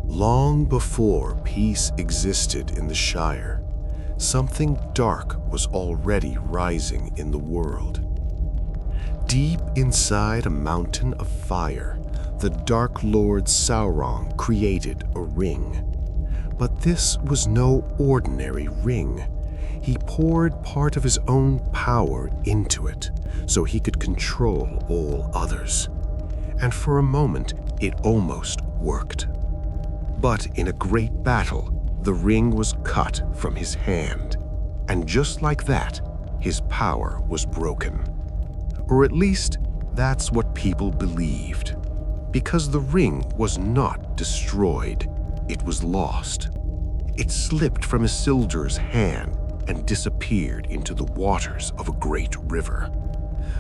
Long before peace existed in the Shire, something dark was already rising in the world. Deep inside a mountain of fire, the Dark Lord Sauron created a ring. But this was no ordinary ring. He poured part of his own power into it so he could control all others. And for a moment, it almost worked. But in a great battle, the ring was cut from his hand. And just like that, his power was broken. Or at least, that's what people believed. Because the ring was not destroyed, it was lost. It slipped from Isildur's hand and disappeared into the waters of a great river.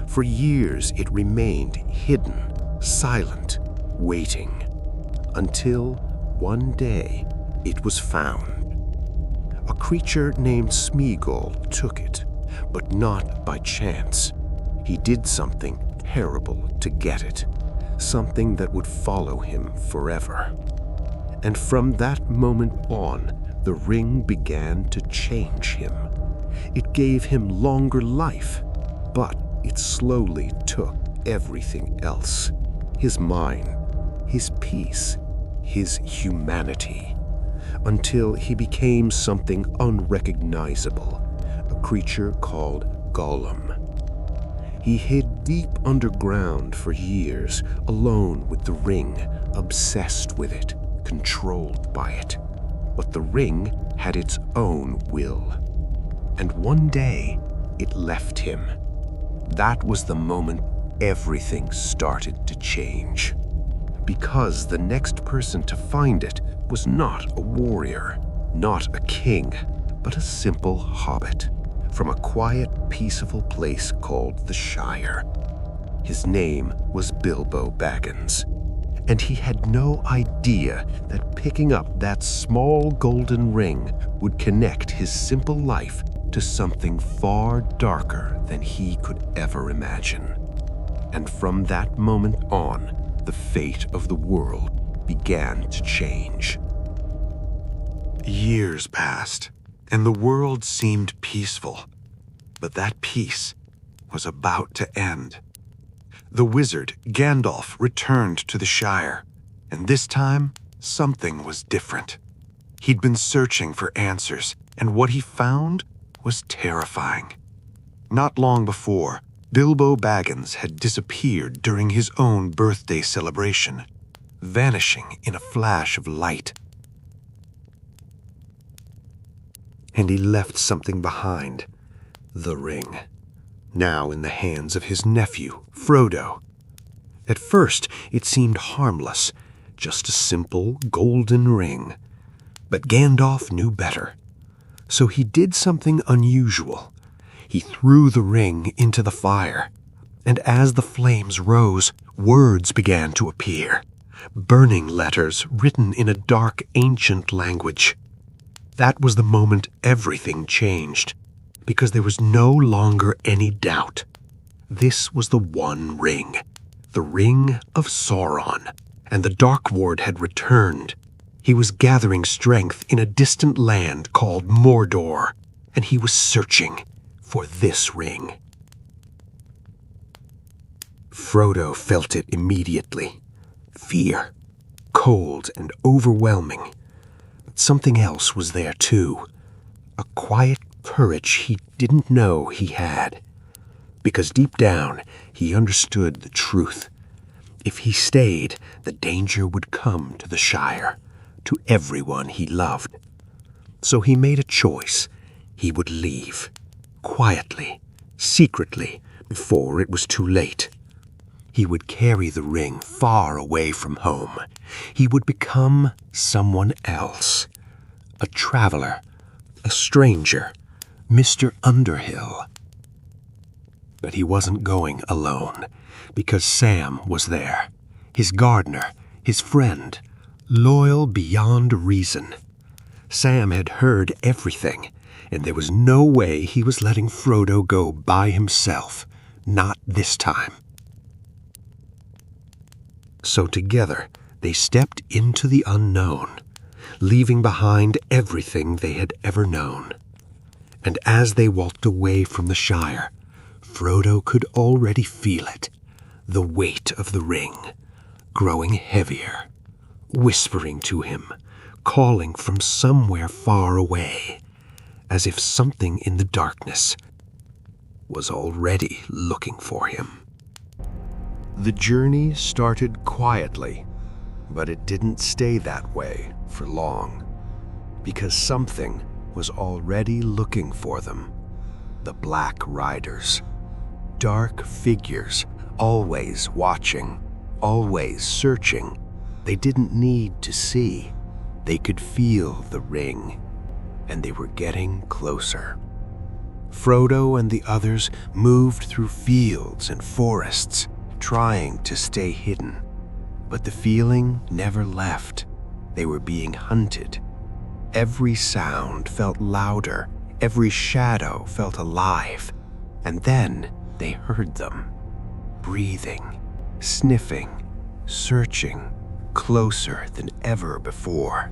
For years, it remained hidden, silent, waiting, until one day it was found. A creature named Smeagol took it, but not by chance. He did something terrible to get it, something that would follow him forever. And from that moment on, the ring began to change him. It gave him longer life, but it slowly took everything else. His mind, his peace, his humanity, until he became something unrecognizable, a creature called Gollum. He hid deep underground for years, alone with the ring, obsessed with it, controlled by it. But the ring had its own will. And one day, it left him. That was the moment everything started to change. Because the next person to find it was not a warrior, not a king, but a simple hobbit from a quiet, peaceful place called the Shire. His name was Bilbo Baggins, and he had no idea that picking up that small golden ring would connect his simple life to something far darker than he could ever imagine. And from that moment on, the fate of the world began to change. Years passed, and the world seemed peaceful. But that peace was about to end. The wizard, Gandalf, returned to the Shire, and this time, something was different. He'd been searching for answers, and what he found was terrifying. Not long before, Bilbo Baggins had disappeared during his own birthday celebration, vanishing in a flash of light. And he left something behind, the ring, now in the hands of his nephew, Frodo. At first, it seemed harmless, just a simple golden ring. But Gandalf knew better. So he did something unusual. He threw the ring into the fire, and as the flames rose, words began to appear, burning letters written in a dark, ancient language. That was the moment everything changed, because there was no longer any doubt. This was the One Ring, the Ring of Sauron, and the Dark Lord had returned. He was gathering strength in a distant land called Mordor, and he was searching for this ring. Frodo felt it immediately. Fear, cold and overwhelming. But something else was there too. A quiet courage he didn't know he had. Because deep down, he understood the truth. If he stayed, the danger would come to the Shire, to everyone he loved. So he made a choice. He would leave. Quietly, secretly, before it was too late. He would carry the ring far away from home. He would become someone else. A traveler, a stranger, Mr. Underhill. But he wasn't going alone, because Sam was there, his gardener, his friend, loyal beyond reason. Sam had heard everything, and there was no way he was letting Frodo go by himself, not this time. So together, They stepped into the unknown, leaving behind everything they had ever known. And as they walked away from the Shire, Frodo could already feel it, the weight of the ring, growing heavier, whispering to him, calling from somewhere far away, as if something in the darkness was already looking for him. The journey started quietly, but it didn't stay that way for long, because something was already looking for them. The Black Riders. Dark figures, always watching, always searching. They didn't need to see. They could feel the ring, and they were getting closer. Frodo and the others moved through fields and forests, trying to stay hidden. But the feeling never left. They were being hunted. Every sound felt louder, every shadow felt alive. And then they heard them, breathing, sniffing, searching, closer than ever before.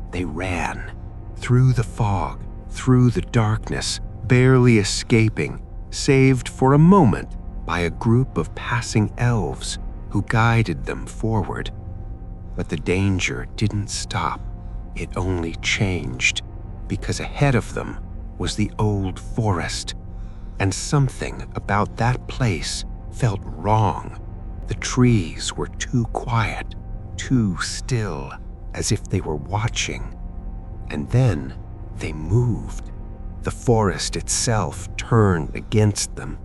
They ran, through the fog, through the darkness, barely escaping, saved for a moment by a group of passing elves who guided them forward. But the danger didn't stop. It only changed, because ahead of them was the old forest, and something about that place felt wrong. The trees were too quiet, too still, as if they were watching. And then they moved. The forest itself turned against them.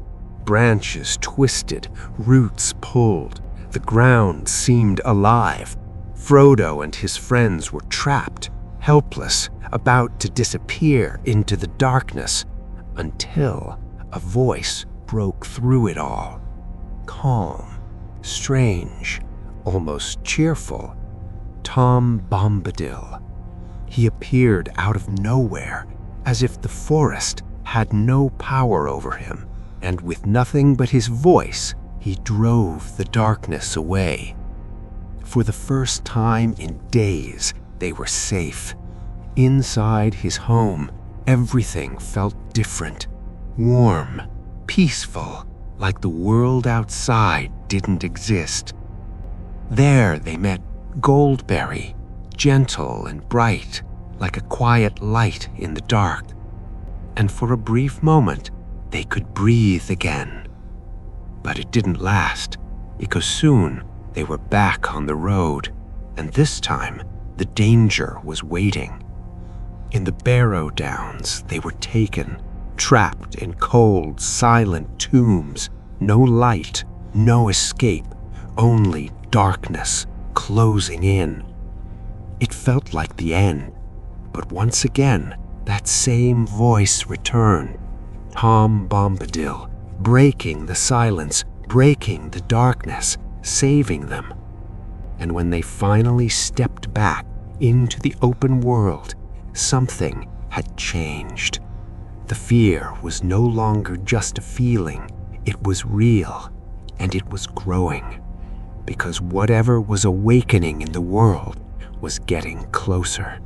Branches twisted, roots pulled. The ground seemed alive. Frodo and his friends were trapped, helpless, about to disappear into the darkness, until a voice broke through it all. Calm, strange, almost cheerful. Tom Bombadil. He appeared out of nowhere, as if the forest had no power over him, and with nothing but his voice, he drove the darkness away. For the first time in days, they were safe. Inside his home, everything felt different, warm, peaceful, like the world outside didn't exist. There they met Goldberry, gentle and bright, like a quiet light in the dark. And for a brief moment, they could breathe again. But it didn't last, because soon they were back on the road, and this time the danger was waiting. In the Barrow Downs, they were taken, trapped in cold, silent tombs. No light, no escape, only darkness closing in. It felt like the end, but once again, that same voice returned. Tom Bombadil, breaking the silence, breaking the darkness, saving them. And when they finally stepped back into the open world, something had changed. The fear was no longer just a feeling, it was real, and it was growing, because whatever was awakening in the world was getting closer.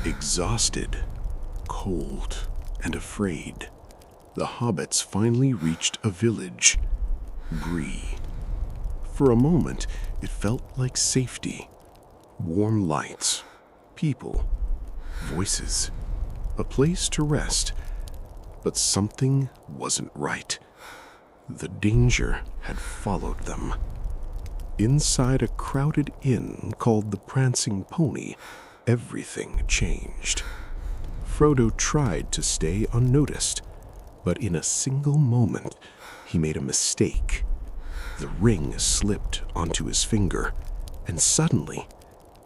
Exhausted, cold, and afraid, the hobbits finally reached a village, Bree. For a moment, it felt like safety. Warm lights, people, voices, a place to rest. But something wasn't right. The danger had followed them. Inside a crowded inn called the Prancing Pony, everything changed. Frodo tried to stay unnoticed, but in a single moment, he made a mistake. The ring slipped onto his finger, and suddenly,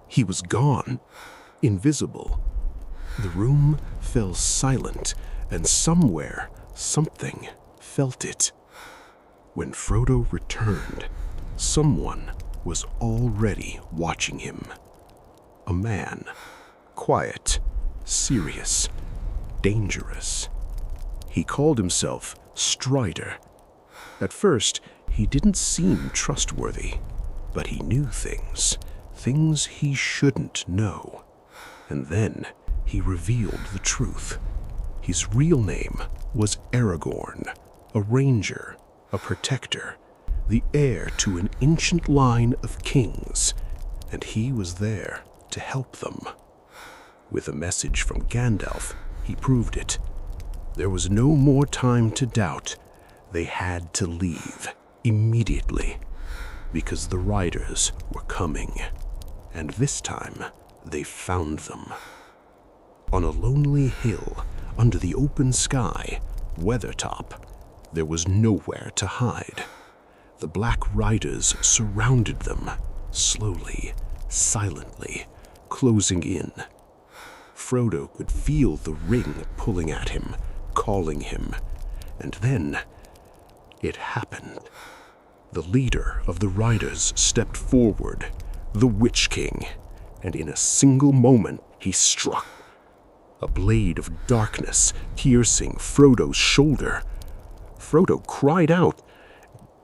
he was gone, invisible. The room fell silent, and somewhere, something felt it. When Frodo returned, someone was already watching him. A man, quiet, serious, dangerous. He called himself Strider. At first, he didn't seem trustworthy, But he knew things he shouldn't know. And then he revealed the truth. His real name was Aragorn, a ranger, a protector, the heir to an ancient line of kings, and he was there to help them. With a message from Gandalf, he proved it. There was no more time to doubt. They had to leave immediately, because the riders were coming, and this time they found them. On a lonely hill under the open sky, Weathertop, there was nowhere to hide. The Black Riders surrounded them, slowly, silently, closing in. Frodo could feel the ring pulling at him, calling him, and then it happened. The leader of the riders stepped forward, the Witch King, and in a single moment he struck. A blade of darkness piercing Frodo's shoulder. Frodo cried out.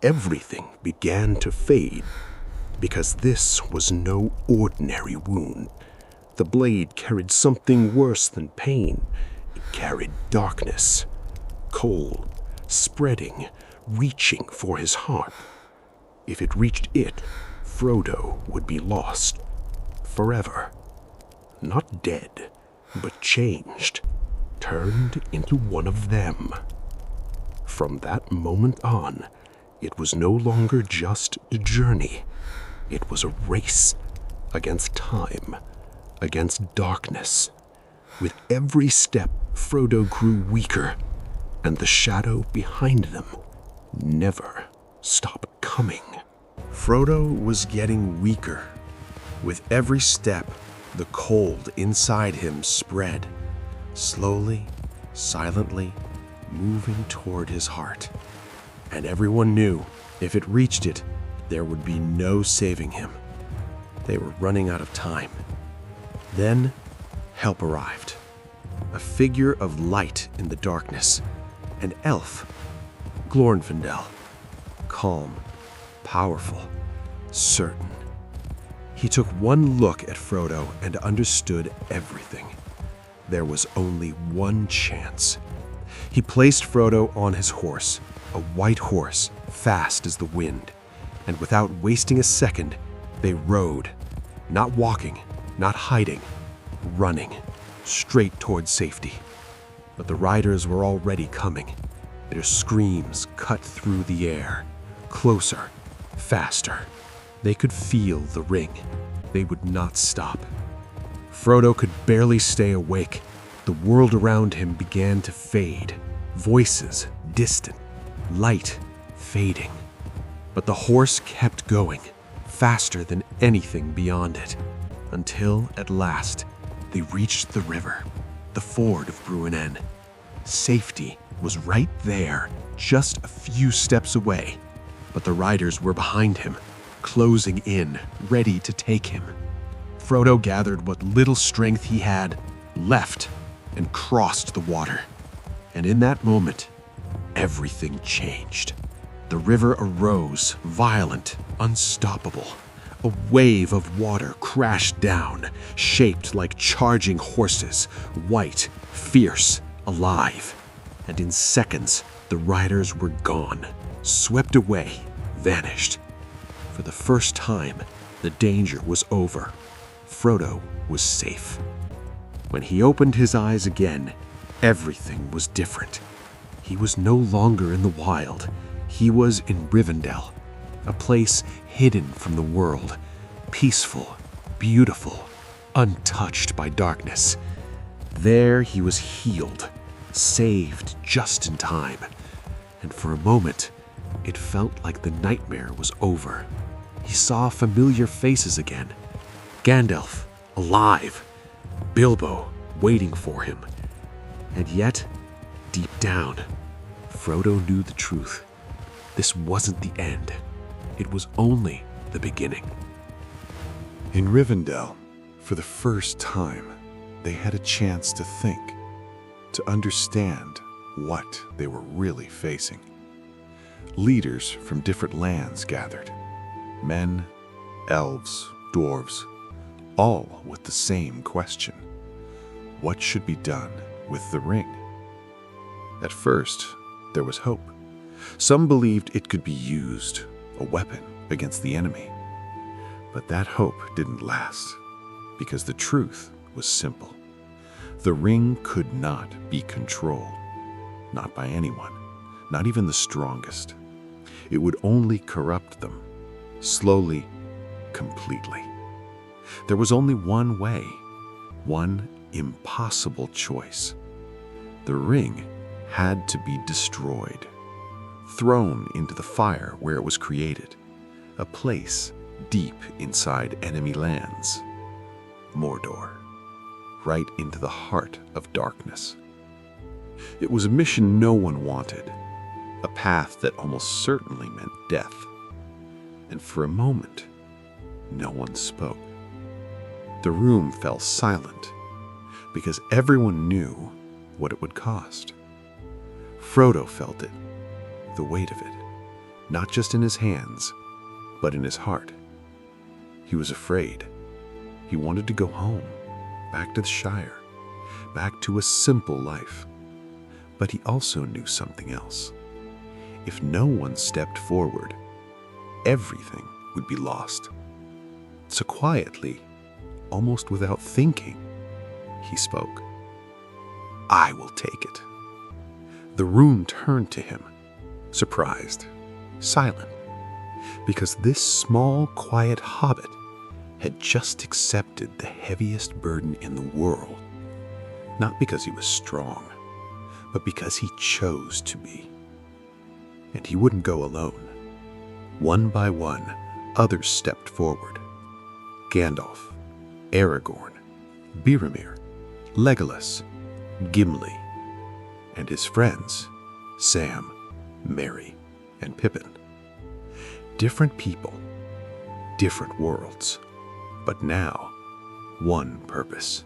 Everything began to fade, because this was no ordinary wound. The blade carried something worse than pain. It carried darkness, cold, spreading, reaching for his heart. If it reached it, Frodo would be lost, forever. Not dead, but changed, turned into one of them. From that moment on, it was no longer just a journey. It was a race against time, against darkness. With every step, Frodo grew weaker, and the shadow behind them never stopped coming. Frodo was getting weaker. With every step, the cold inside him spread, slowly, silently, moving toward his heart. And everyone knew if it reached it, there would be no saving him. They were running out of time. Then, help arrived. A figure of light in the darkness. An elf, Glorfindel. Calm, powerful, certain. He took one look at Frodo and understood everything. There was only one chance. He placed Frodo on his horse, a white horse, fast as the wind, and without wasting a second, they rode, not walking, not hiding, running, straight towards safety. But the riders were already coming. Their screams cut through the air, closer, faster. They could feel the ring. They would not stop. Frodo could barely stay awake. The world around him began to fade, voices distant, light fading. But the horse kept going, faster than anything beyond it, until at last they reached the river, the ford of Bruinen. Safety was right there, just a few steps away. But the riders were behind him, closing in, ready to take him. Frodo gathered what little strength he had, left, and crossed the water. And in that moment, everything changed. The river arose, violent, unstoppable. A wave of water crashed down, shaped like charging horses, white, fierce, alive. And in seconds, the riders were gone, swept away, vanished. For the first time, the danger was over. Frodo was safe. When he opened his eyes again, everything was different. He was no longer in the wild. He was in Rivendell, a place hidden from the world, peaceful, beautiful, untouched by darkness. There he was healed, saved just in time, and for a moment, it felt like the nightmare was over. He saw familiar faces again. Gandalf, alive. Bilbo, waiting for him. And yet, deep down, Frodo knew the truth. This wasn't the end. It was only the beginning. In Rivendell, for the first time, they had a chance to think, to understand what they were really facing. Leaders from different lands gathered, men, elves, dwarves, all with the same question. What should be done with the ring? At first, there was hope. Some believed it could be used, a weapon against the enemy. But that hope didn't last, because the truth was simple. The ring could not be controlled, not by anyone, not even the strongest. It would only corrupt them, slowly, completely. There was only one way, one impossible choice. The ring had to be destroyed, thrown into the fire where it was created, a place deep inside enemy lands, Mordor, right into the heart of darkness. It was a mission no one wanted, a path that almost certainly meant death. And for a moment, no one spoke. The room fell silent, because everyone knew what it would cost. Frodo felt it, the weight of it, not just in his hands, but in his heart. He was afraid. He wanted to go home, back to the Shire, back to a simple life. But he also knew something else. If no one stepped forward, everything would be lost. So quietly, almost without thinking, he spoke. "I will take it." The room turned to him, surprised, silent, because this small, quiet hobbit had just accepted the heaviest burden in the world, not because he was strong, but because he chose to be. And he wouldn't go alone. One by one, others stepped forward. Gandalf, Aragorn, Boromir, Legolas, Gimli, and his friends, Sam, Merry, and Pippin. Different people, different worlds, but now one purpose.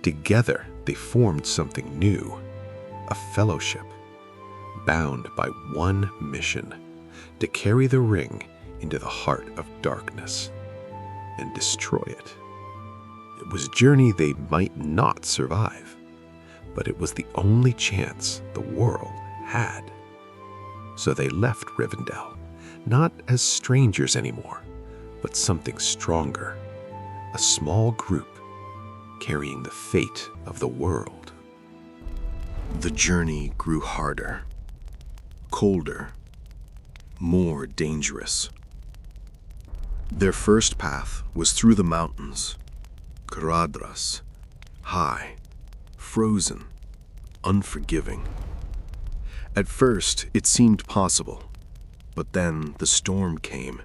Together they formed something new, a fellowship, bound by one mission, to carry the ring into the heart of darkness and destroy it. It was a journey they might not survive, but it was the only chance the world had. So they left Rivendell, not as strangers anymore, but something stronger, a small group carrying the fate of the world. The journey grew harder, colder, more dangerous. Their first path was through the mountains, Caradhras, high, frozen, unforgiving. At first, it seemed possible, but then the storm came.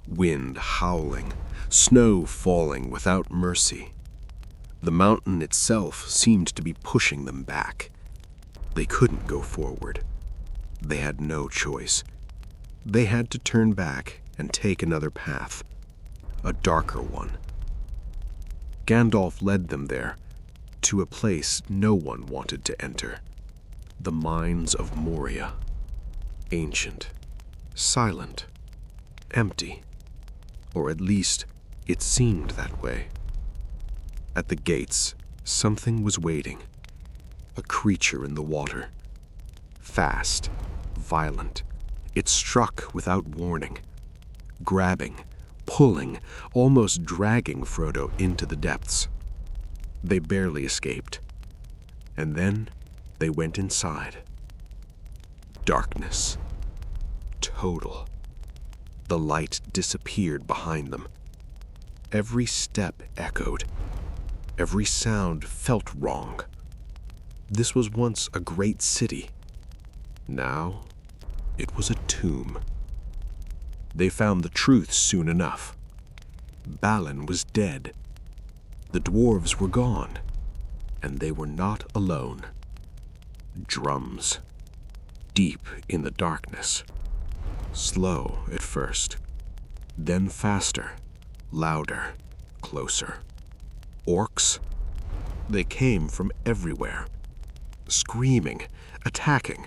Wind howling, snow falling without mercy. The mountain itself seemed to be pushing them back. They couldn't go forward. They had no choice. They had to turn back and take another path, a darker one. Gandalf led them there, to a place no one wanted to enter, the mines of Moria. Ancient, silent, empty, or at least it seemed that way. At the gates, something was waiting, a creature in the water. Fast, violent, it struck without warning, grabbing, pulling, almost dragging Frodo into the depths. They barely escaped, and then they went inside. Darkness. Total. The light disappeared behind them. Every step echoed. Every sound felt wrong. This was once a great city. Now, it was a tomb. They found the truth soon enough. Balin was dead. The dwarves were gone, and they were not alone. Drums. Deep in the darkness. Slow at first, then faster, louder, closer. Orcs? They came from everywhere, screaming, attacking.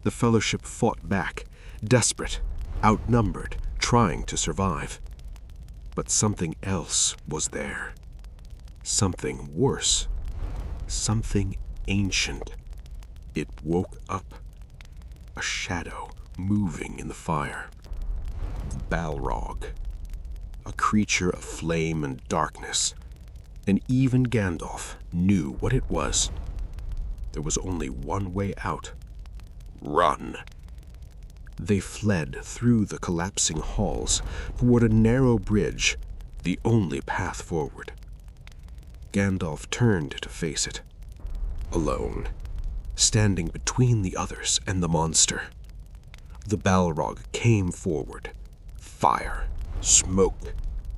The Fellowship fought back, desperate, outnumbered, trying to survive. But something else was there. Something worse. Something ancient. It woke up. A shadow moving in the fire. The Balrog. A creature of flame and darkness. And even Gandalf knew what it was. There was only one way out. Run. They fled through the collapsing halls toward a narrow bridge, the only path forward. Gandalf turned to face it. Alone, standing between the others and the monster. The Balrog came forward. Fire, smoke,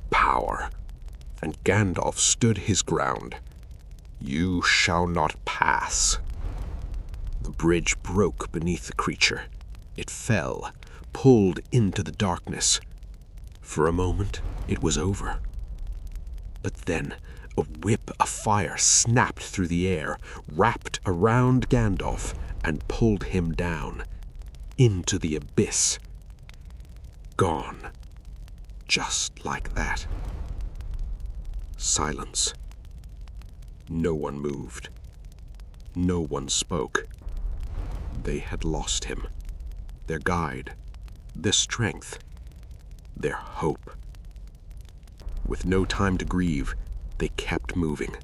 power. And Gandalf stood his ground. You shall not pass. The bridge broke beneath the creature. It fell, pulled into the darkness. For a moment, it was over. But then, a whip of fire snapped through the air, wrapped around Gandalf, and pulled him down, into the abyss. Gone. Just like that. Silence. No one moved. No one spoke. They had lost him. Their guide, their strength, their hope. With no time to grieve, they kept moving.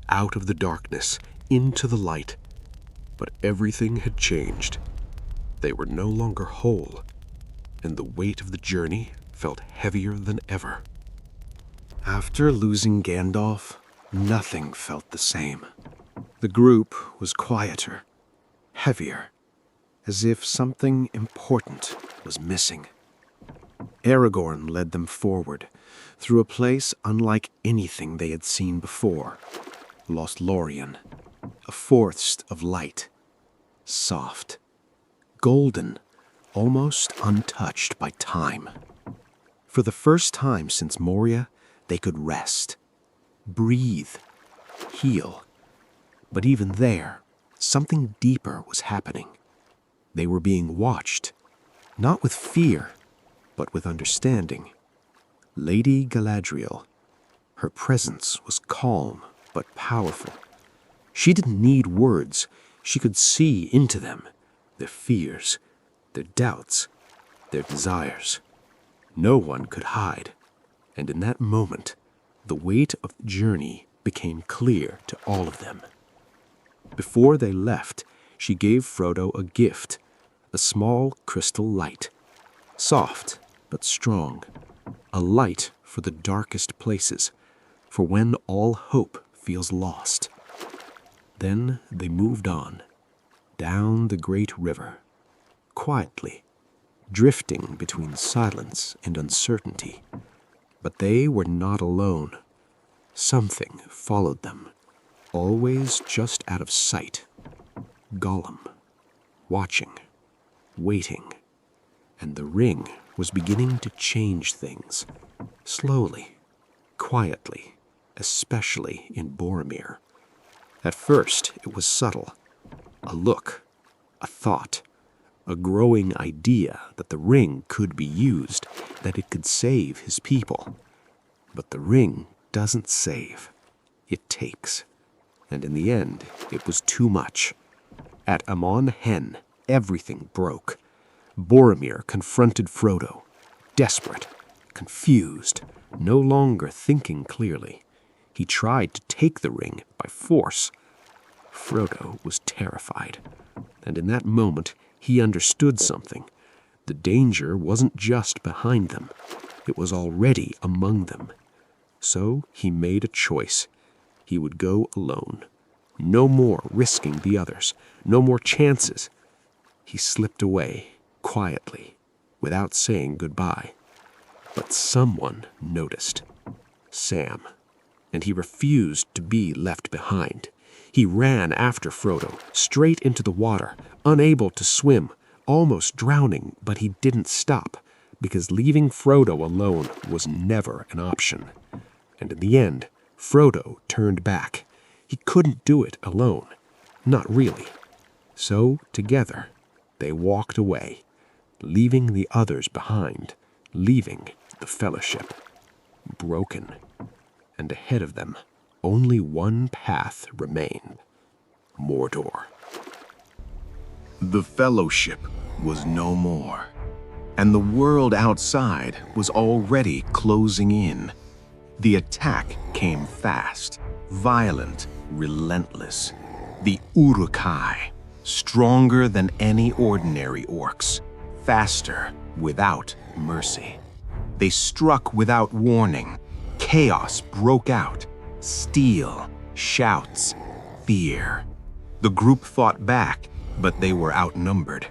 Out of the darkness, into the light. But everything had changed. They were no longer whole, and the weight of the journey felt heavier than ever. After losing Gandalf, nothing felt the same. The group was quieter, heavier, as if something important was missing. Aragorn led them forward, through a place unlike anything they had seen before. Lost Lorien, a forest of light, soft, golden, almost untouched by time. For the first time since Moria, they could rest, breathe, heal. But even there, something deeper was happening. They were being watched, not with fear, but with understanding. Lady Galadriel, her presence was calm but powerful. She didn't need words. She could see into them, their fears, their doubts, their desires. No one could hide, and in that moment, the weight of the journey became clear to all of them. Before they left, she gave Frodo a gift, a small crystal light, soft but strong, a light for the darkest places, for when all hope feels lost. Then they moved on, down the great river, quietly, drifting between silence and uncertainty. But they were not alone. Something followed them, always just out of sight. Gollum, watching, waiting, and the ring was beginning to change things, slowly, quietly, especially in Boromir. At first, it was subtle, a look, a thought, a growing idea that the ring could be used, that it could save his people. But the ring doesn't save, it takes. And in the end, it was too much. At Amon Hen, everything broke. Boromir confronted Frodo, desperate, confused, no longer thinking clearly. He tried to take the ring by force. Frodo was terrified, and in that moment he understood something. The danger wasn't just behind them, it was already among them. So he made a choice. He would go alone. No more risking the others, no more chances. He slipped away, quietly, without saying goodbye. But someone noticed. Sam. And he refused to be left behind. He ran after Frodo, straight into the water, unable to swim, almost drowning, but he didn't stop, because leaving Frodo alone was never an option. And in the end, Frodo turned back. He couldn't do it alone. Not really. So, together, they walked away, leaving the others behind, leaving the Fellowship. broken, and ahead of them only one path remained: Mordor. The Fellowship was no more, and the world outside was already closing in. The attack came fast, violent, relentless. The Uruk-hai, stronger than any ordinary orcs, faster, without mercy. They struck without warning. Chaos broke out. Steel, shouts, fear. The group fought back, but they were outnumbered.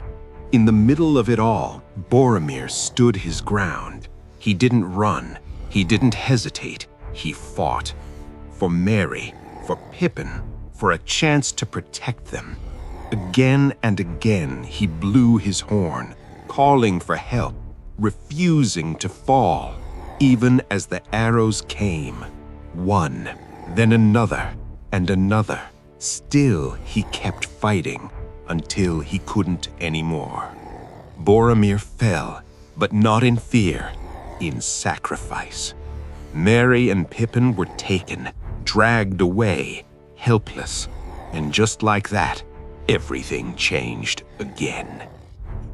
In the middle of it all, Boromir stood his ground. He didn't run. He didn't hesitate. He fought. For Merry, for Pippin, for a chance to protect them. Again and again, he blew his horn, calling for help, refusing to fall, even as the arrows came. One, then another, and another. Still, he kept fighting until he couldn't anymore. Boromir fell, but not in fear, in sacrifice. Merry and Pippin were taken, dragged away, helpless, and just like that, everything changed again.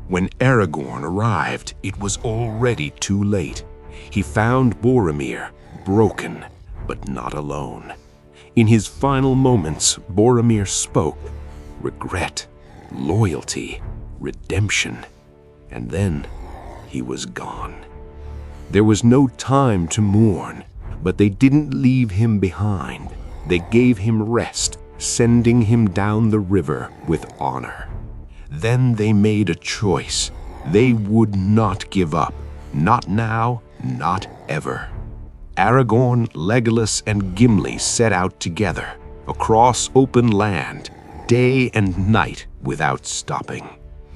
When Aragorn arrived, it was already too late. He found Boromir, broken, but not alone. In his final moments, Boromir spoke. Regret, loyalty, redemption. And then he was gone. There was no time to mourn, but they didn't leave him behind. They gave him rest, sending him down the river with honor. Then they made a choice. They would not give up. Not now, not ever. Aragorn, Legolas, and Gimli set out together, across open land, day and night without stopping,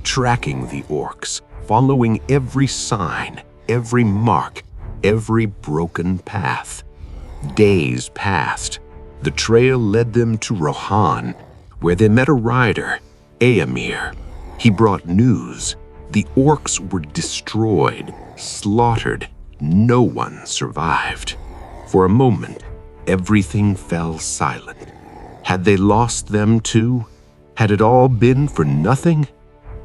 tracking the orcs, following every sign, every mark, every broken path. Days passed. The trail led them to Rohan, where they met a rider, Éomer. He brought news. The orcs were destroyed, slaughtered. No one survived. For a moment, everything fell silent. Had they lost them too? Had it all been for nothing?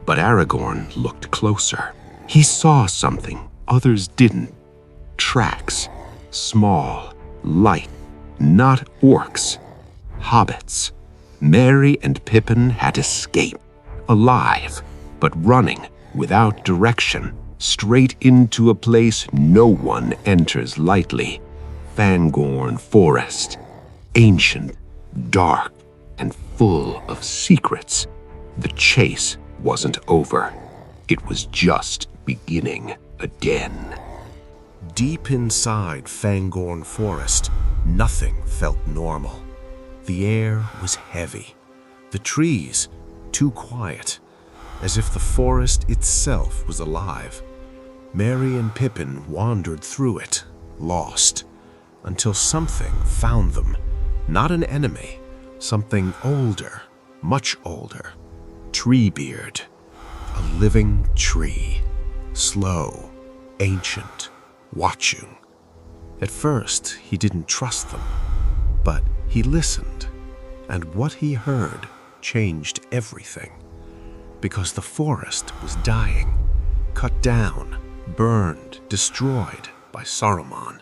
But Aragorn looked closer. He saw something others didn't. Tracks. Small, light, not orcs. Hobbits. Merry and Pippin had escaped. Alive, but running, without direction, straight into a place no one enters lightly. Fangorn Forest. Ancient, dark, and full of secrets. The chase wasn't over. It was just beginning again. Deep inside Fangorn Forest, nothing felt normal. The air was heavy. The trees too quiet, as if the forest itself was alive. Merry and Pippin wandered through it, lost, until something found them. Not an enemy, something older, much older. Treebeard, a living tree, slow, ancient, watching. At first, he didn't trust them, but he listened, and what he heard changed everything. Because the forest was dying, cut down, burned, destroyed by Saruman.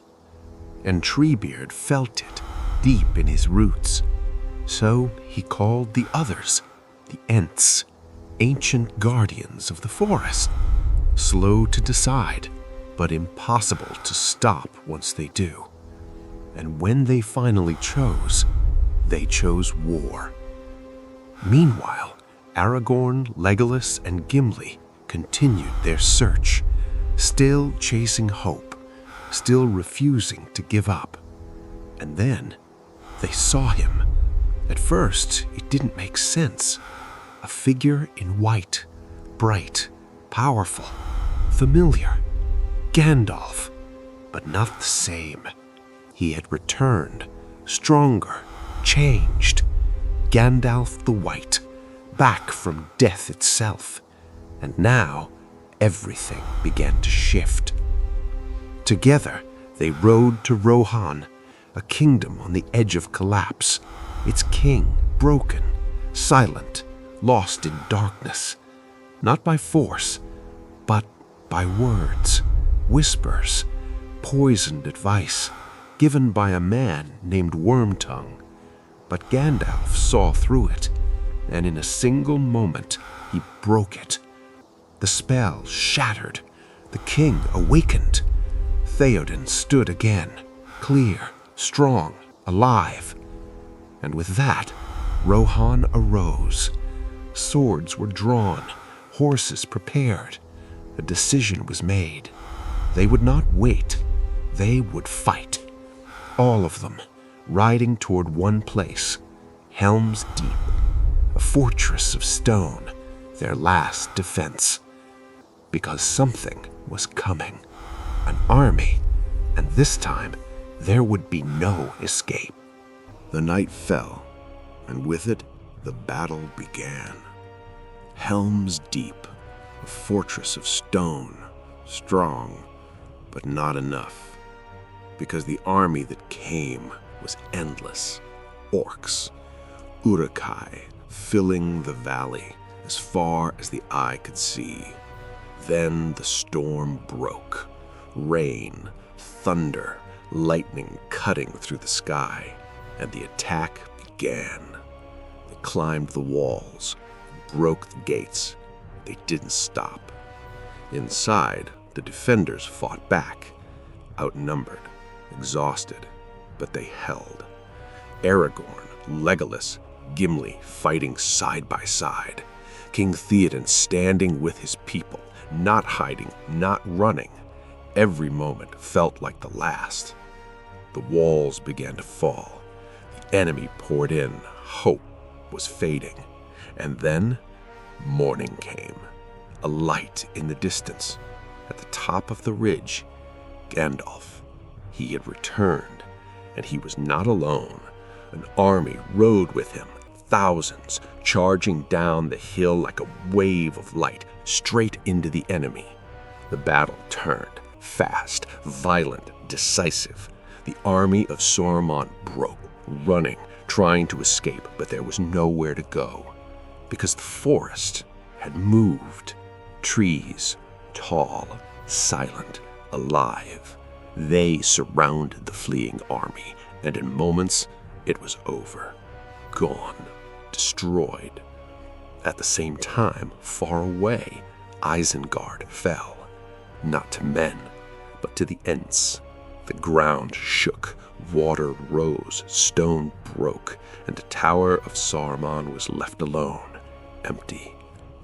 And Treebeard felt it deep in his roots. So he called the others, the Ents, ancient guardians of the forest. Slow to decide, but impossible to stop once they do. And when they finally chose, they chose war. Meanwhile, Aragorn, Legolas, and Gimli continued their search, still chasing hope, still refusing to give up. And then they saw him. At first, it didn't make sense. A figure in white, bright, powerful, familiar. Gandalf, but not the same. He had returned, stronger, changed. Gandalf the White, back from death itself. And now, everything began to shift. Together, They rode to Rohan, a kingdom on the edge of collapse, its king broken, silent, lost in darkness, not by force, but by words, whispers, poisoned advice given by a man named Wormtongue. But Gandalf saw through it, and in a single moment he broke it. The spell shattered, the king awakened. Theoden stood again, clear, strong, alive. And with that, Rohan arose. Swords were drawn, horses prepared. A decision was made. They would not wait. They would fight. All of them, riding toward one place, Helm's Deep, a fortress of stone, their last defense. Because something was coming, an army, and this time there would be no escape. The night fell, and with it, the battle began. Helm's Deep, a fortress of stone, strong, but not enough, because the army that came was endless. Orcs, Uruk-hai, filling the valley as far as the eye could see. Then the storm broke. Rain, thunder, lightning cutting through the sky, and the attack began. They climbed the walls, broke the gates. They didn't stop. Inside, the defenders fought back, outnumbered, exhausted, but they held. Aragorn, Legolas, Gimli fighting side by side. King Theoden standing with his people, not hiding, not running. Every moment felt like the last. The walls began to fall. The enemy poured in. Hope was fading. And then morning came. A light in the distance. At the top of the ridge, Gandalf. He had returned, and he was not alone. An army rode with him, thousands, charging down the hill like a wave of light, straight into the enemy. The battle turned, fast, violent, decisive. The army of Saruman broke, running, trying to escape, but there was nowhere to go, because the forest had moved. Trees, tall, silent, alive. They surrounded the fleeing army, and in moments, it was over. Gone. Destroyed. At the same time, far away, Isengard fell. Not to men, but to the Ents. The ground shook, water rose, stone broke, and the tower of Saruman was left alone, empty,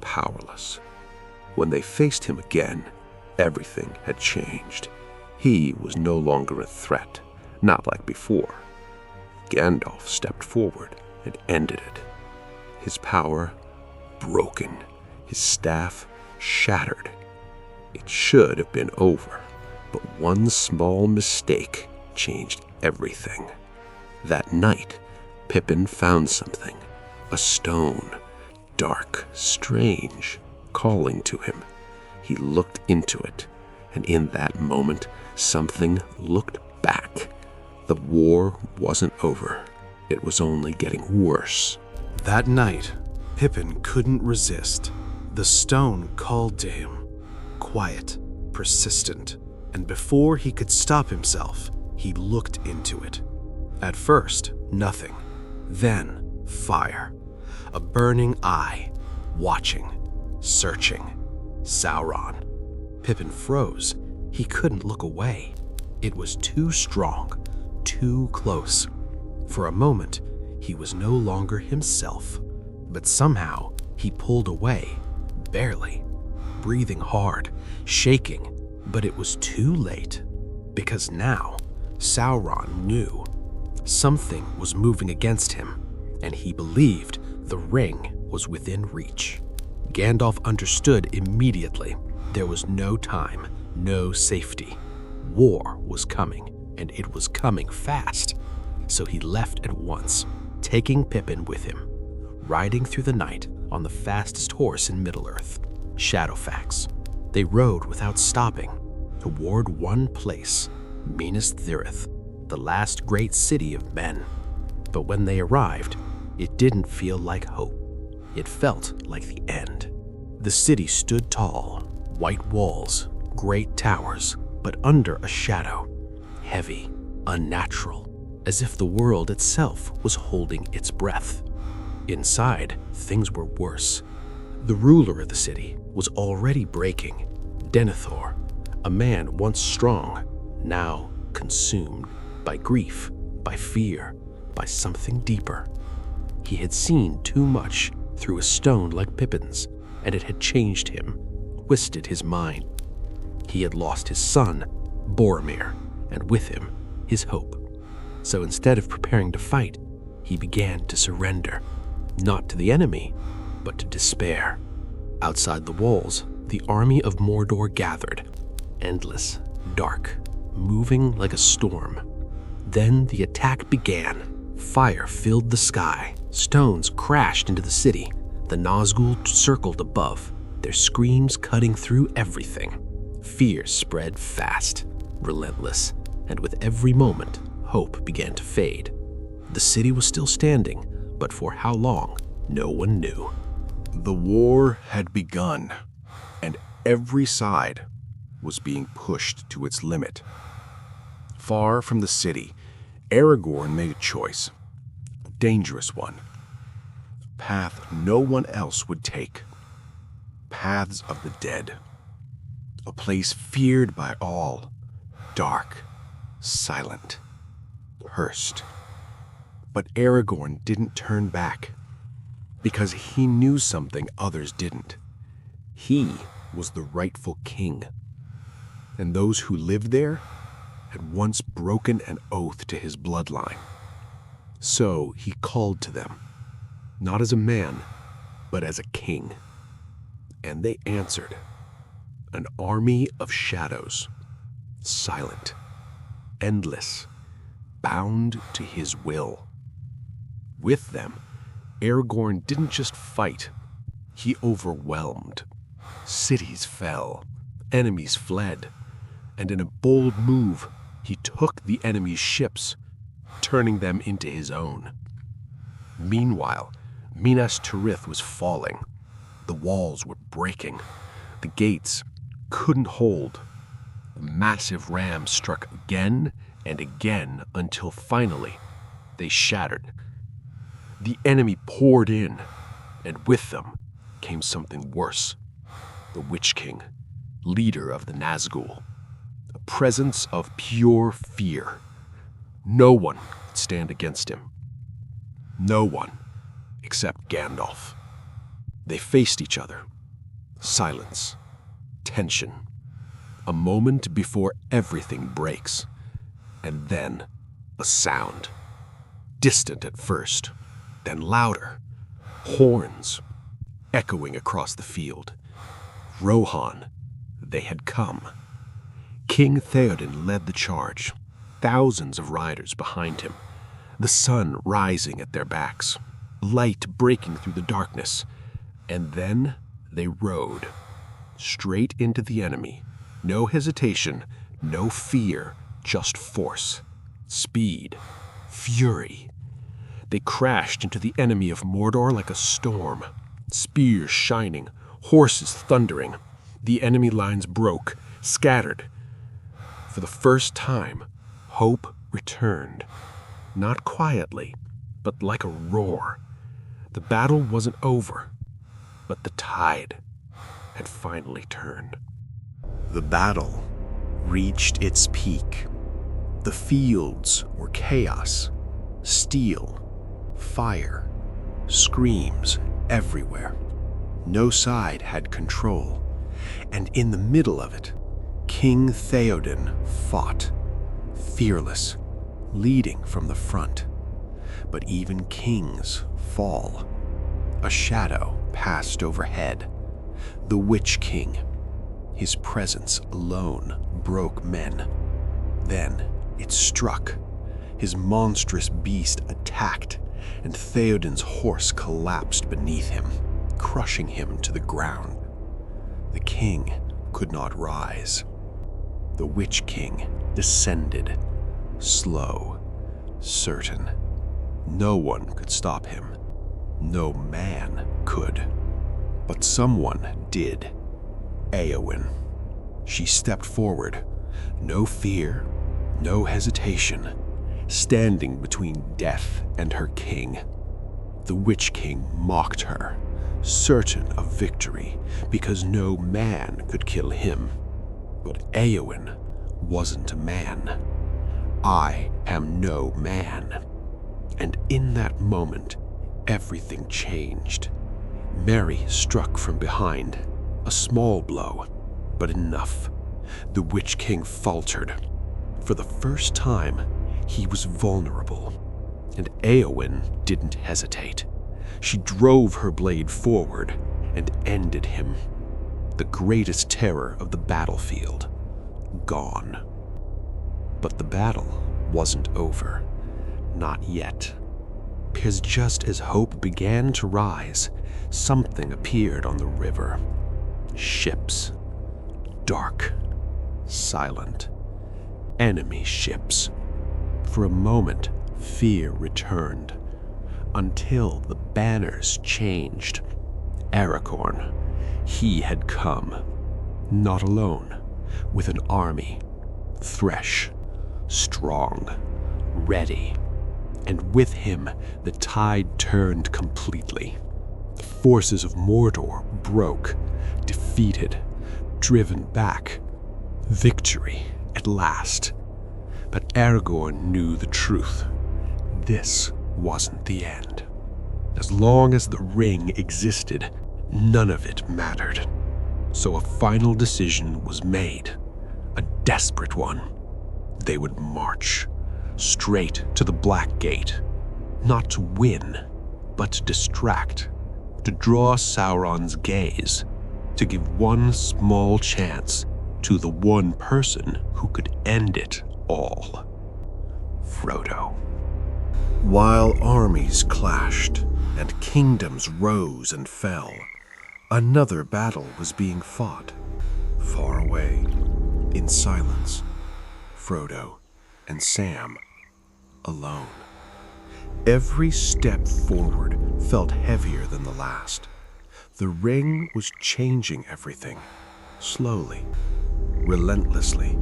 powerless. When they faced him again, everything had changed. He was no longer a threat, not like before. Gandalf stepped forward and ended it. His power broken, his staff shattered. It should have been over, but one small mistake changed everything. That night, Pippin found something, a stone, dark, strange, calling to him. He looked into it, and in that moment, something looked back. The war wasn't over. It was only getting worse. That night, Pippin couldn't resist. The stone called to him, quiet, persistent, and before he could stop himself, he looked into it. At first, nothing. Then, fire. A burning eye, watching, searching. Sauron. Pippin froze. He couldn't look away. It was too strong, too close. For a moment, he was no longer himself, but somehow he pulled away, barely, breathing hard, shaking, but it was too late, because now Sauron knew something was moving against him, and he believed the ring was within reach. Gandalf understood immediately. There was no time, no safety. War was coming, and it was coming fast. So he left at once, taking Pippin with him, riding through the night on the fastest horse in Middle-earth, Shadowfax. They rode without stopping, toward one place, Minas Tirith, the last great city of men. But when they arrived, it didn't feel like hope. It felt like the end. The city stood tall, white walls, great towers, but under a shadow, heavy, unnatural, as if the world itself was holding its breath. Inside, things were worse. The ruler of the city was already breaking. Denethor, a man once strong, now consumed by grief, by fear, by something deeper. He had seen too much through a stone like Pippin's, and it had changed him, twisted his mind. He had lost his son, Boromir, and with him, his hope. So instead of preparing to fight, he began to surrender, not to the enemy, but to despair. Outside the walls, the army of Mordor gathered, endless, dark, moving like a storm. Then the attack began. Fire filled the sky. Stones crashed into the city. The Nazgûl circled above, their screams cutting through everything. Fear spread fast, relentless, and with every moment, hope began to fade. The city was still standing, but for how long, no one knew. The war had begun, and every side was being pushed to its limit. Far from the city, Aragorn made a choice, a dangerous one. A path no one else would take. Paths of the dead. A place feared by all, dark, silent, cursed. But Aragorn didn't turn back, because he knew something others didn't. He was the rightful king, and those who lived there had once broken an oath to his bloodline. So he called to them, not as a man, but as a king. And they answered, an army of shadows, silent, endless, bound to his will. With them, Aragorn didn't just fight, he overwhelmed. Cities fell, enemies fled, and in a bold move, he took the enemy's ships, turning them into his own. Meanwhile, Minas Tirith was falling. The walls were breaking. The gates couldn't hold. The massive ram struck again and again until finally they shattered. The enemy poured in, and with them came something worse. The Witch King, leader of the Nazgûl, a presence of pure fear. No one could stand against him. No one except Gandalf. They faced each other. Silence. Tension. A moment before everything breaks. And then a sound. Distant at first, then louder. Horns echoing across the field. Rohan, they had come. King Theoden led the charge, thousands of riders behind him, the sun rising at their backs, light breaking through the darkness, and then they rode straight into the enemy. No hesitation, no fear, just force, speed, fury. They crashed into the enemy of Mordor like a storm, spears shining, horses thundering. The enemy lines broke, scattered. For the first time, hope returned. Not quietly, but like a roar. The battle wasn't over, but the tide had finally turned. The battle reached its peak. The fields were chaos, steel, fire, screams everywhere. No side had control, and in the middle of it, King Theoden fought, fearless, leading from the front. But even kings fall. A shadow passed overhead. The Witch King. His presence alone broke men. Then it struck. His monstrous beast attacked, and Theoden's horse collapsed beneath him, crushing him to the ground. The king could not rise. The Witch King descended, slow, certain. No one could stop him. No man could. But someone did. Éowyn. She stepped forward, no fear, no hesitation, standing between death and her king. The Witch King mocked her, certain of victory because no man could kill him. But Éowyn wasn't a man. I am no man. And in that moment, everything changed. Mary struck from behind, a small blow, but enough. The Witch King faltered. For the first time, he was vulnerable, and Éowyn didn't hesitate. She drove her blade forward and ended him. The greatest terror of the battlefield, gone. But the battle wasn't over. Not yet. Because just as hope began to rise, something appeared on the river. Ships. Dark. Silent. Enemy ships. For a moment, fear returned. Until the banners changed. Aragorn. He had come. Not alone. With an army. Fresh. Strong. Ready. And with him, the tide turned completely. The forces of Mordor broke, defeated, driven back. Victory, at last. But Aragorn knew the truth. This wasn't the end. As long as the ring existed, none of it mattered. So a final decision was made, a desperate one. They would march. Straight to the Black Gate, not to win, but to distract, to draw Sauron's gaze, to give one small chance to the one person who could end it all. Frodo. While armies clashed and kingdoms rose and fell, another battle was being fought, far away, in silence. Frodo and Sam alone. Every step forward felt heavier than the last. The ring was changing everything, slowly, relentlessly,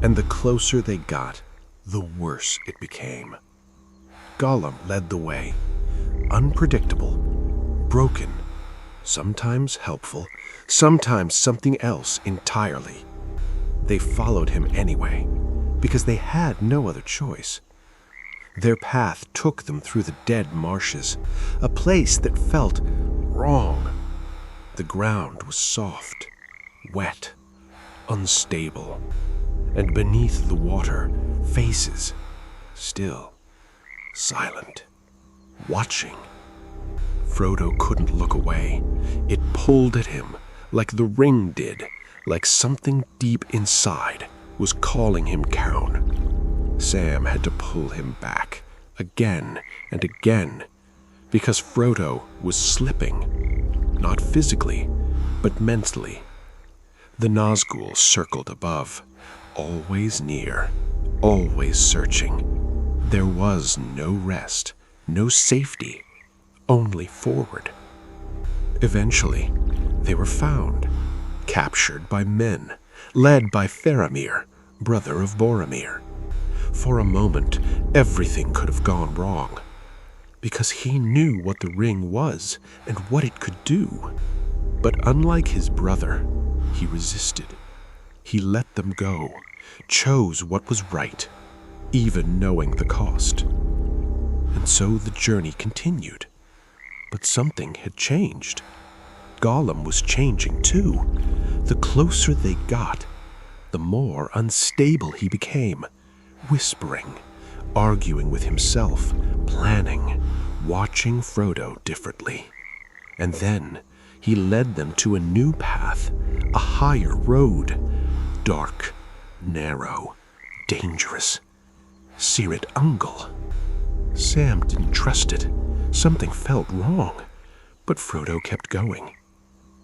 and the closer they got, the worse it became. Gollum led the way, unpredictable, broken, sometimes helpful, sometimes something else entirely. They followed him anyway, because they had no other choice. Their path took them through the dead marshes, a place that felt wrong. The ground was soft, wet, unstable, and beneath the water, faces, still, silent, watching. Frodo couldn't look away. It pulled at him, like the ring did, like something deep inside was calling him down. Sam had to pull him back, again and again, because Frodo was slipping, not physically, but mentally. The Nazgul circled above, always near, always searching. There was no rest, no safety, only forward. Eventually, they were found, captured by men, led by Faramir, brother of Boromir. For a moment, everything could have gone wrong, because he knew what the ring was and what it could do. But unlike his brother, he resisted. He let them go, chose what was right, even knowing the cost. And so the journey continued. But something had changed. Gollum was changing too. The closer they got, the more unstable he became, whispering, arguing with himself, planning, watching Frodo differently. And then he led them to a new path, a higher road, dark, narrow, dangerous. Cirith Ungol. Sam didn't trust it. Something felt wrong. But Frodo kept going,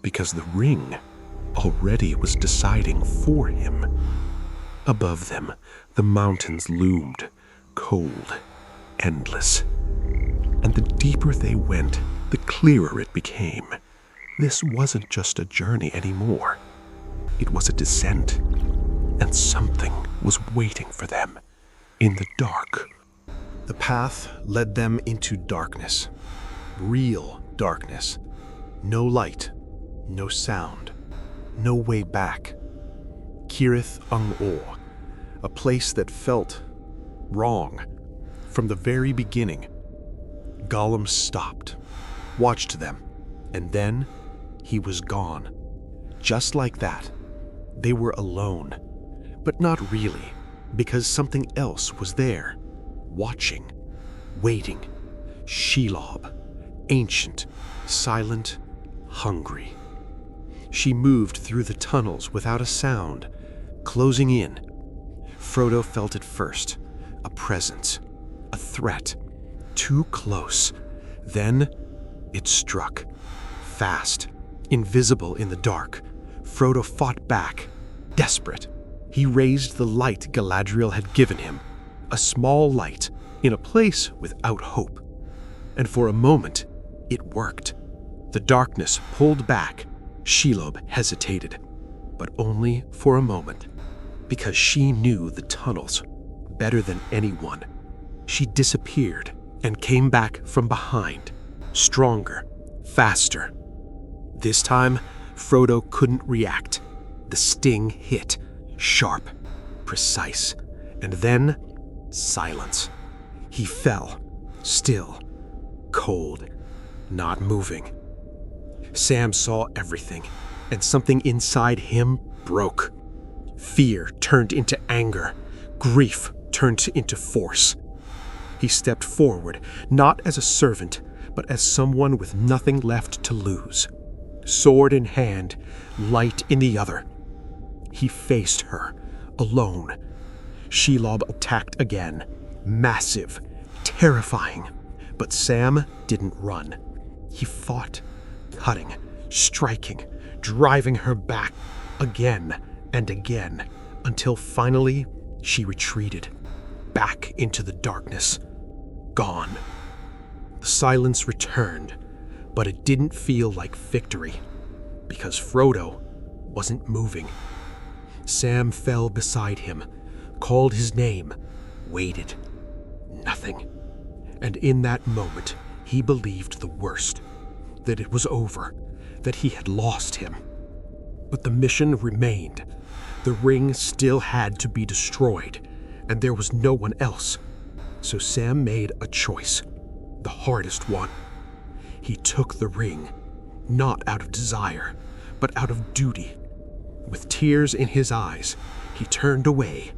because the ring already was deciding for him. Above them, the mountains loomed, cold, endless. And the deeper they went, the clearer it became. This wasn't just a journey anymore. It was a descent, and something was waiting for them in the dark. The path led them into darkness. Real darkness. No light, no sound, no way back. Cirith Ungol, a place that felt wrong from the very beginning. Gollum stopped, watched them, and then he was gone. Just like that, they were alone. But not really, because something else was there, watching, waiting. Shelob, ancient, silent, hungry. She moved through the tunnels without a sound, closing in. Frodo felt it first, a presence, a threat, too close. Then it struck, fast, invisible in the dark. Frodo fought back, desperate. He raised the light Galadriel had given him, a small light in a place without hope. And for a moment, it worked. The darkness pulled back. Shelob hesitated, but only for a moment, because she knew the tunnels better than anyone. She disappeared and came back from behind, stronger, faster. This time, Frodo couldn't react. The sting hit, sharp, precise, and then silence. He fell, still, cold, not moving. Sam saw everything, and something inside him broke. Fear turned into anger. Grief turned into force. He stepped forward, not as a servant, but as someone with nothing left to lose. Sword in hand, light in the other. He faced her, alone. Shelob attacked again, massive, terrifying. But Sam didn't run. He fought, cutting, striking, driving her back again and again, until finally she retreated, back into the darkness, gone. The silence returned, but it didn't feel like victory, because Frodo wasn't moving. Sam fell beside him, called his name, waited. Nothing. And in that moment, he believed the worst, that it was over, that he had lost him. But the mission remained. The ring still had to be destroyed, and there was no one else. So Sam made a choice, the hardest one. He took the ring, not out of desire, but out of duty. With tears in his eyes, he turned away,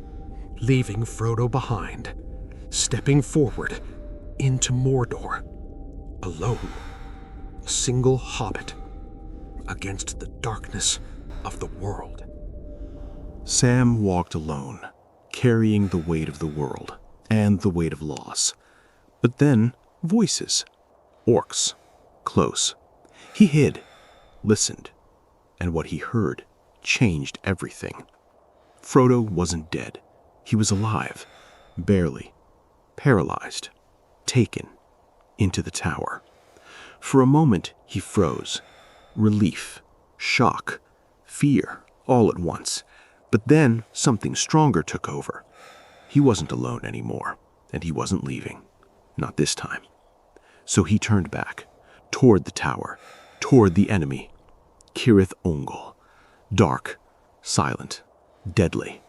leaving Frodo behind, stepping forward into Mordor, alone, a single hobbit, against the darkness of the world. Sam walked alone, carrying the weight of the world and the weight of loss. But then, voices. Orcs. Close. He hid, listened, and what he heard changed everything. Frodo wasn't dead. He was alive, barely, paralyzed, taken into the tower. For a moment, he froze. Relief, shock, fear, all at once. But then something stronger took over. He wasn't alone anymore, and he wasn't leaving. Not this time. So he turned back, toward the tower, toward the enemy. Cirith Ungol. Dark, silent, deadly.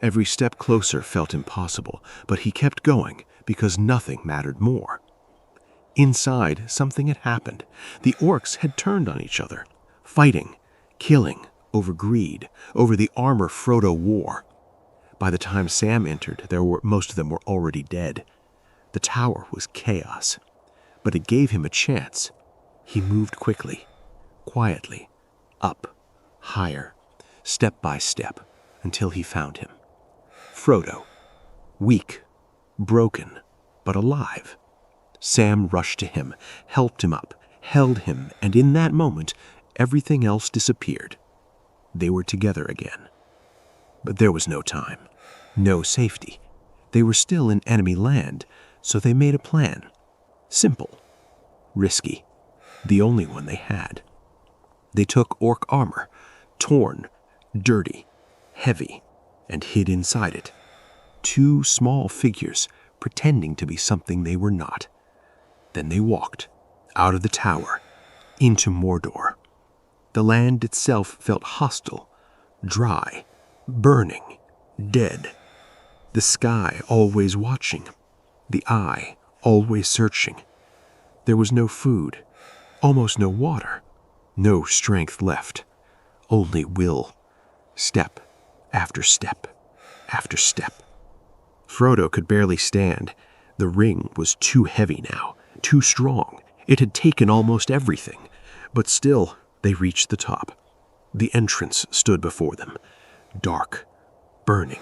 Every step closer felt impossible, but he kept going because nothing mattered more. Inside, something had happened. The orcs had turned on each other, fighting, killing, over greed, over the armor Frodo wore. By the time Sam entered, most of them were already dead. The tower was chaos, but it gave him a chance. He moved quickly, quietly, up, higher, step by step, until he found him. Frodo, weak, broken, but alive. Sam rushed to him, helped him up, held him, and in that moment, everything else disappeared. They were together again. But there was no time, no safety. They were still in enemy land, so they made a plan. Simple, risky, the only one they had. They took orc armor, torn, dirty, heavy, and hid inside it. Two small figures pretending to be something they were not. Then they walked out of the tower into Mordor. The land itself felt hostile, dry, burning, dead. The sky always watching, the eye always searching. There was no food, almost no water, no strength left, only will, step after step after step. Frodo could barely stand. The ring was too heavy now, too strong. It had taken almost everything, but still they reached the top. The entrance stood before them, dark, burning,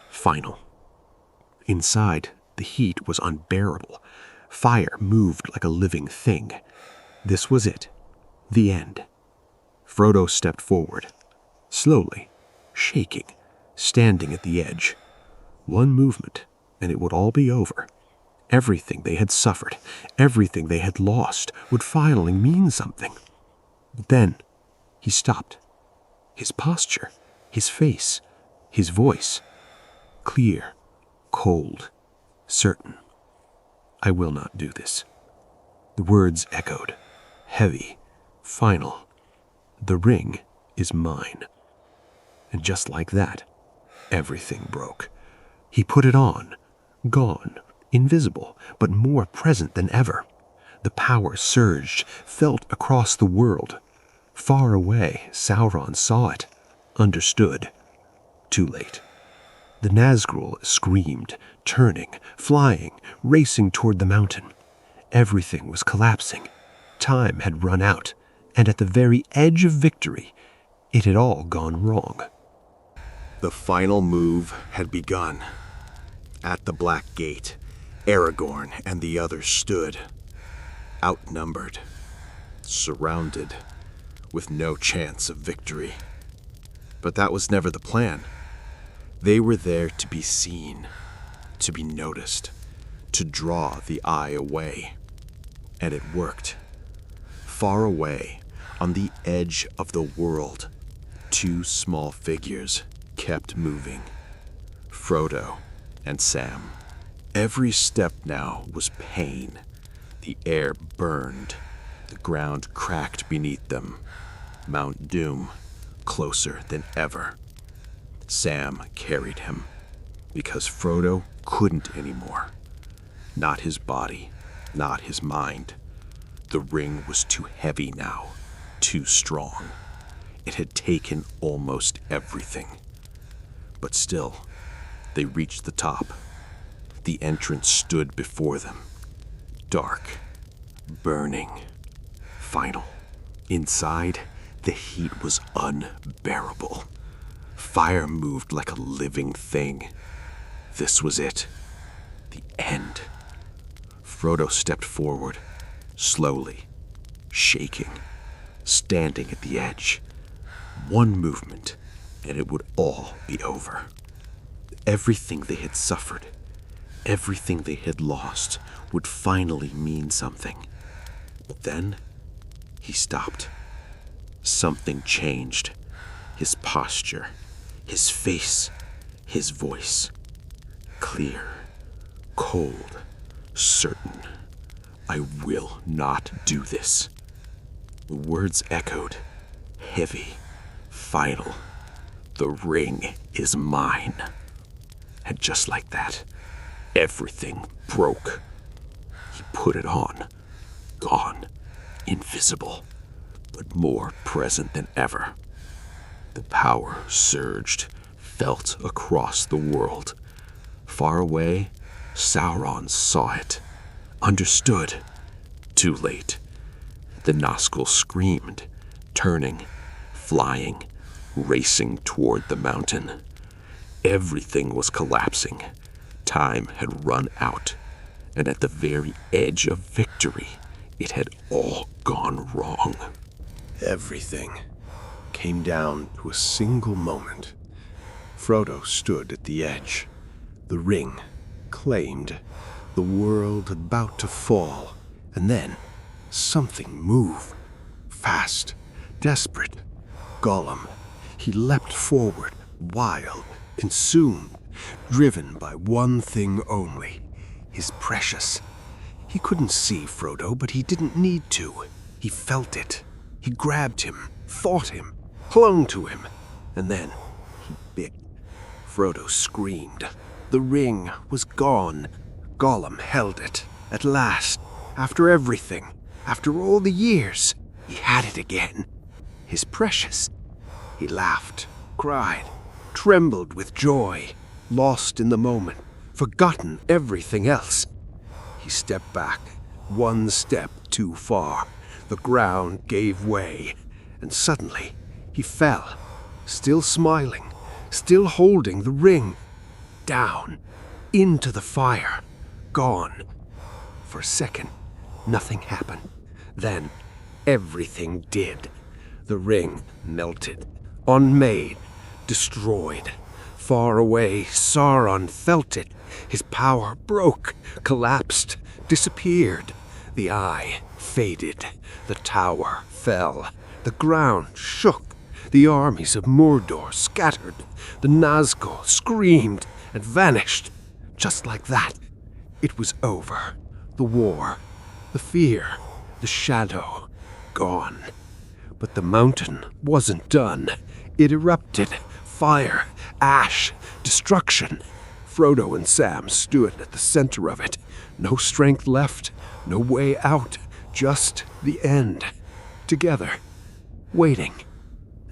final. Inside, the heat was unbearable. Fire moved like a living thing. This was it, the end. Frodo stepped forward, slowly, shaking, standing at the edge. One movement, and it would all be over. Everything they had suffered, everything they had lost, would finally mean something. But then, he stopped. His posture, his face, his voice, clear, cold, certain. I will not do this. The words echoed, heavy, final. The ring is mine. And just like that, everything broke. He put it on, gone, invisible, but more present than ever. The power surged, felt across the world. Far away, Sauron saw it, understood. Too late. The Nazgul screamed, turning, flying, racing toward the mountain. Everything was collapsing. Time had run out, and at the very edge of victory, it had all gone wrong. The final move had begun. At the Black Gate, Aragorn and the others stood, outnumbered, surrounded, with no chance of victory. But that was never the plan. They were there to be seen, to be noticed, to draw the eye away. And it worked. Far away, on the edge of the world, two small figures kept moving. Frodo and Sam. Every step now was pain. The air burned. The ground cracked beneath them. Mount Doom, closer than ever. Sam carried him, because Frodo couldn't anymore. Not his body, not his mind. The ring was too heavy now, too strong. It had taken almost everything. But still, they reached the top. The entrance stood before them. Dark, burning, final. Inside, the heat was unbearable. Fire moved like a living thing. This was it. The end. Frodo stepped forward, slowly, shaking, standing at the edge. One movement, and it would all be over. Everything they had suffered, everything they had lost, would finally mean something. But then, he stopped. Something changed. His posture, his face, his voice. Clear, cold, certain. I will not do this. The words echoed, heavy, final. The ring is mine. And just like that, everything broke. He put it on, gone, invisible, but more present than ever. The power surged, felt across the world. Far away, Sauron saw it, understood. Too late. The Nazgul screamed, turning, flying, racing toward the mountain. Everything was collapsing. Time had run out, and at the very edge of victory, it had all gone wrong. Everything came down to a single moment. Frodo stood at the edge, the ring claimed, the world about to fall, and then something moved. Fast, desperate. Gollum. He leapt forward, wild, consumed, driven by one thing only, his precious. He couldn't see Frodo, but he didn't need to. He felt it. He grabbed him, fought him, clung to him, and then he bit. Frodo screamed. The ring was gone. Gollum held it. At last, after everything, after all the years, he had it again. His precious. He laughed, cried, trembled with joy, lost in the moment, forgotten everything else. He stepped back, one step too far. The ground gave way, and suddenly he fell, still smiling, still holding the ring, down, into the fire, gone. For a second, nothing happened. Then, everything did. The ring melted, unmade, destroyed. Far away, Sauron felt it. His power broke, collapsed, disappeared. The eye faded. The tower fell. The ground shook. The armies of Mordor scattered. The Nazgul screamed and vanished. Just like that, it was over. The war, the fear, the shadow, gone. But the mountain wasn't done. It erupted. Fire, ash, destruction. Frodo and Sam stood at the center of it. No strength left, no way out, just the end. Together, waiting.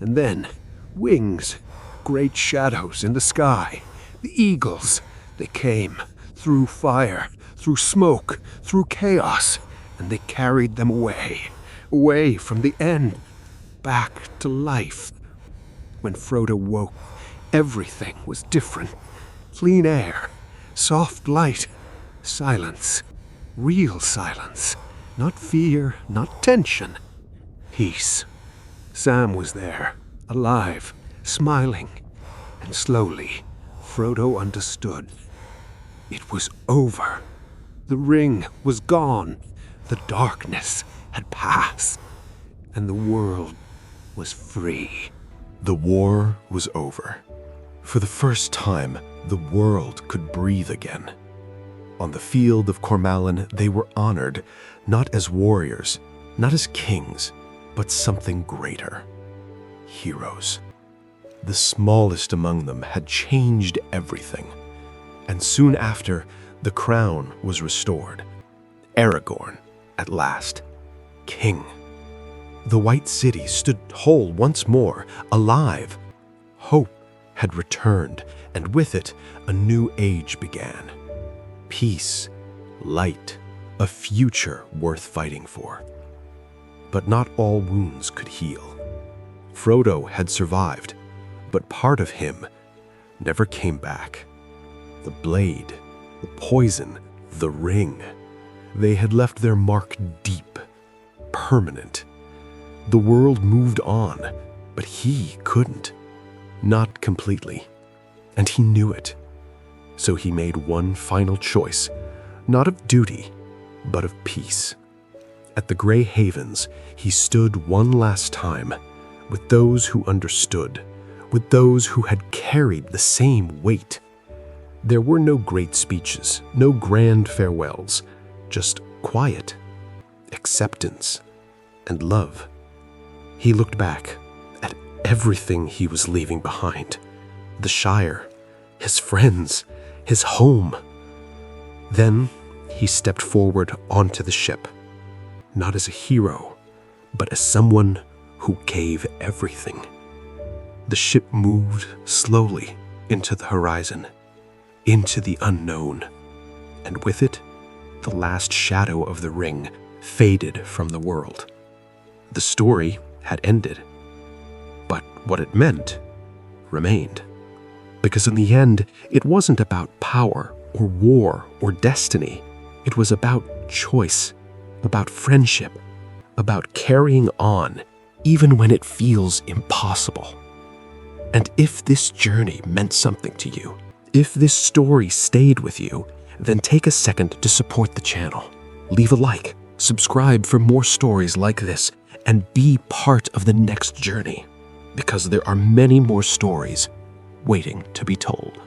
And then, wings, great shadows in the sky. The eagles, they came, through fire, through smoke, through chaos, and they carried them away, away from the end, back to life. When Frodo woke, everything was different. Clean air, soft light, silence, real silence. Not fear, not tension. Peace. Sam was there, alive, smiling, and slowly, Frodo understood. It was over. The ring was gone. The darkness had passed, and the world was free. The war was over. For the first time, the world could breathe again. On the field of Cormallen, they were honored, not as warriors, not as kings, but something greater. Heroes. The smallest among them had changed everything. And soon after, the crown was restored. Aragorn, at last, king. The White City stood whole once more, alive. Hope had returned, and with it, a new age began. Peace, light, a future worth fighting for. But not all wounds could heal. Frodo had survived, but part of him never came back. The blade, the poison, the ring, they had left their mark deep, permanent. The world moved on, but he couldn't. Not completely. And he knew it. So he made one final choice, not of duty, but of peace. At the Grey Havens, he stood one last time, with those who understood, with those who had carried the same weight. There were no great speeches, no grand farewells, just quiet, acceptance, and love. He looked back at everything he was leaving behind, the Shire, his friends, his home. Then he stepped forward onto the ship, not as a hero, but as someone who gave everything. The ship moved slowly into the horizon, into the unknown, and with it, the last shadow of the ring faded from the world. The story had ended, but what it meant remained. Because in the end, it wasn't about power or war or destiny. It was about choice, about friendship, about carrying on even when it feels impossible. And if this journey meant something to you, if this story stayed with you, then take a second to support the channel. Leave a like, subscribe for more stories like this, and be part of the next journey, because there are many more stories waiting to be told.